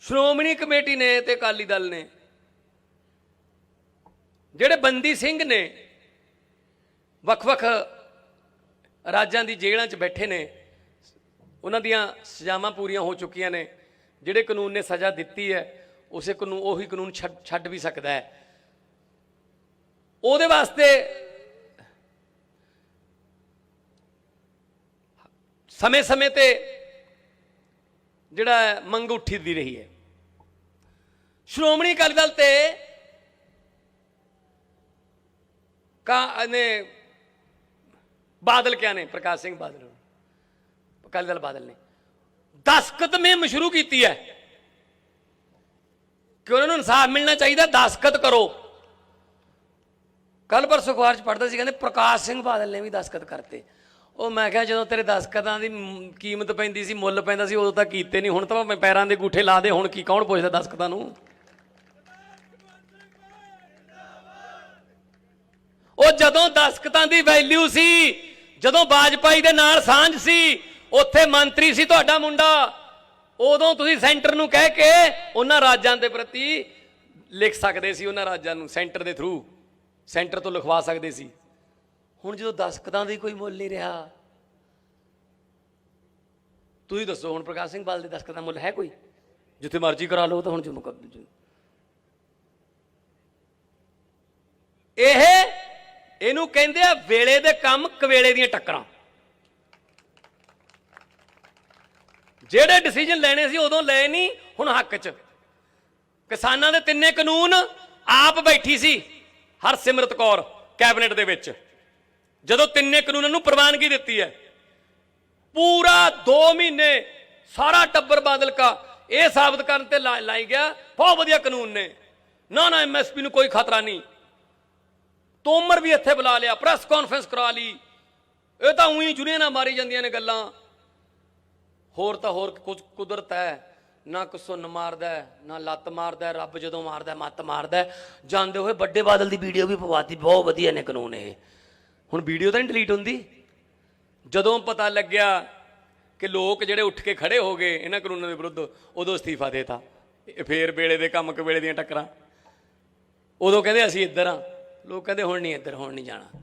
श्रोमणी committee ने ते अकाली दल ने ਜਿਹੜੇ ਬੰਦੀ ਸਿੰਘ ਨੇ ਵੱਖ-ਵੱਖ ਰਾਜਾਂ ਦੀ ਜੇਲ੍ਹਾਂ 'ਚ ਬੈਠੇ ਨੇ, ਉਹਨਾਂ ਦੀਆਂ ਸਜ਼ਾਵਾਂ ਪੂਰੀਆਂ ਹੋ ਚੁੱਕੀਆਂ ਨੇ। ਜਿਹੜੇ ਕਾਨੂੰਨ ਨੇ ਸਜ਼ਾ ਦਿੱਤੀ ਹੈ ਉਸੇ ਕਾਨੂੰਨ ਉਹੀ ਕਾਨੂੰਨ ਛੱਡ ਵੀ ਸਕਦਾ ਹੈ। ਉਹਦੇ ਵਾਸਤੇ ਸਮੇਂ-ਸਮੇਂ ਤੇ ਜਿਹੜਾ ਮੰਗ ਉੱਠਦੀ ਰਹੀ ਹੈ। ਸ਼੍ਰੋਮਣੀ ਅਕਾਲੀ ਦਲ ਤੇ ने बादल क्या ने, प्रकाश सिंह बादल, अकाली दल बादल ने दस्तखत मुहिम शुरू की है कि उन्होंने इंसाफ मिलना चाहिए, दस्तखत करो। कल पर अखबार च पढ़ता सी, कहते प्रकाश सिंह बादल ने भी दस्तखत करते। ਉਹ ਮੈਂ ਕਿਹਾ ਜਦੋਂ ਤੇਰੇ ਦਸਤਖਤਾਂ ਦੀ ਕੀਮਤ ਪੈਂਦੀ ਸੀ, ਮੁੱਲ ਪੈਂਦਾ ਸੀ, ਉਦੋਂ ਤਾਂ ਕੀਤੇ ਨਹੀਂ। ਹੁਣ ਤਾਂ ਮੈਂ ਪੈਰਾਂ ਦੇ ਅੰਗੂਠੇ ਲਾ ਦੇ, ਹੁਣ ਕੀ ਕੌਣ ਪੁੱਛਦਾ ਦਸਤਖਤਾਂ ਨੂੰ। ਉਹ ਜਦੋਂ ਦਸਤਖਤਾਂ ਦੀ ਵੈਲਿਊ ਸੀ, ਜਦੋਂ ਵਾਜਪਾਈ ਦੇ ਨਾਲ ਸਾਂਝ ਸੀ, ਉੱਥੇ ਮੰਤਰੀ ਸੀ ਤੁਹਾਡਾ ਮੁੰਡਾ, ਉਦੋਂ ਤੁਸੀਂ ਸੈਂਟਰ ਨੂੰ ਕਹਿ ਕੇ ਉਹਨਾਂ ਰਾਜਾਂ ਦੇ ਪ੍ਰਤੀ ਲਿਖ ਸਕਦੇ ਸੀ। ਉਹਨਾਂ ਰਾਜਾਂ ਨੂੰ ਸੈਂਟਰ ਦੇ ਥਰੂ, ਸੈਂਟਰ ਤੋਂ ਲਿਖਵਾ ਸਕਦੇ ਸੀ। ਹੁਣ ਜਦੋਂ ਦਸਤਖਤਾਂ ਦੀ ਕੋਈ ਮੁੱਲ ਨਹੀਂ ਰਿਹਾ, ਤੁਸੀਂ ਦੱਸੋ ਹੁਣ ਪ੍ਰਕਾਸ਼ ਸਿੰਘ ਬਾਦਲ ਦੇ ਦਸਤਖਤ ਦਾ ਮੁੱਲ ਹੈ ਕੋਈ? ਜਿੱਥੇ ਮਰਜ਼ੀ ਕਰਾ ਲਓ। ਤਾਂ ਹੁਣ ਇਹਨੂੰ ਕਹਿੰਦੇ ਆ ਵੇਲੇ ਦੇ ਕੰਮ ਕਵੇਲੇ ਦੀਆਂ ਟੱਕਰਾਂ। ਜਿਹੜੇ ਡਿਸੀਜਨ ਲੈਣੇ ਸੀ ਉਦੋਂ ਲਏ ਨਹੀਂ, ਹੁਣ ਹੱਕ 'ਚ। ਕਿਸਾਨਾਂ ਦੇ ਤਿੰਨੇ ਕਾਨੂੰਨ ਆਪ ਬੈਠੀ ਸੀ ਹਰਸਿਮਰਤ ਕੌਰ ਕੈਬਨਿਟ ਦੇ ਵਿੱਚ, ਜਦੋਂ ਤਿੰਨੇ ਕਾਨੂੰਨਾਂ ਨੂੰ ਪ੍ਰਵਾਨਗੀ ਦਿੱਤੀ ਹੈ। ਪੂਰਾ 2 ਮਹੀਨੇ ਸਾਰਾ ਟੱਬਰ ਬਾਦਲ ਕਾ ਇਹ ਸਾਬਤ ਕਰਨ ਤੇ ਲਾਈ ਗਿਆ ਬਹੁਤ ਵਧੀਆ ਕਾਨੂੰਨ ਨੇ, ਨਾ MSP ਨੂੰ ਕੋਈ ਖਤਰਾ ਨਹੀਂ। ਤੋਮਰ ਵੀ ਇੱਥੇ ਬੁਲਾ ਲਿਆ, ਪ੍ਰੈਸ ਕਾਨਫਰੰਸ ਕਰਾ ਲਈ। ਇਹ ਤਾਂ ਉਹੀ ਜੁਨੀਆਂ ਮਾਰੀ ਜਾਂਦੀਆਂ ਨੇ ਗੱਲਾਂ। ਹੋਰ ਤਾਂ ਹੋਰ ਕੁਦਰਤ ਹੈ, ਨਾ ਕੋਈ ਸੁੰਨ ਮਾਰਦਾ ਨਾ ਲੱਤ ਮਾਰਦਾ, ਰੱਬ ਜਦੋਂ ਮਾਰਦਾ ਮੱਤ ਮਾਰਦਾ। ਜਾਂਦੇ ਹੋਏ ਵੱਡੇ ਬਾਦਲ ਦੀ ਵੀਡੀਓ ਵੀ ਪਵਾਤੀ, ਬਹੁਤ ਵਧੀਆ ਨੇ ਕਾਨੂੰਨ ਇਹ। ਹੁਣ ਵੀਡੀਓ ਤਾਂ ਨਹੀਂ ਡਿਲੀਟ ਹੁੰਦੀ। ਜਦੋਂ ਪਤਾ ਲੱਗਿਆ ਕਿ ਲੋਕ ਜਿਹੜੇ ਉੱਠ ਕੇ ਖੜੇ ਹੋ ਗਏ ਇਹਨਾਂ ਕਾਨੂੰਨਾਂ ਦੇ ਵਿਰੁੱਧ, ਉਦੋਂ ਅਸਤੀਫਾ ਦੇਤਾ। ਫੇਰ ਵੇਲੇ ਦੇ ਕੰਮ ਕਵੇਲੇ ਦੀਆਂ ਟੱਕਰਾਂ। ਉਦੋਂ ਕਹਿੰਦੇ ਅਸੀਂ ਇੱਧਰ ਆ, ਲੋਕ ਕਹਿੰਦੇ ਹੁਣ ਨਹੀਂ ਇੱਧਰ, ਹੁਣ ਨਹੀਂ ਜਾਣਾ।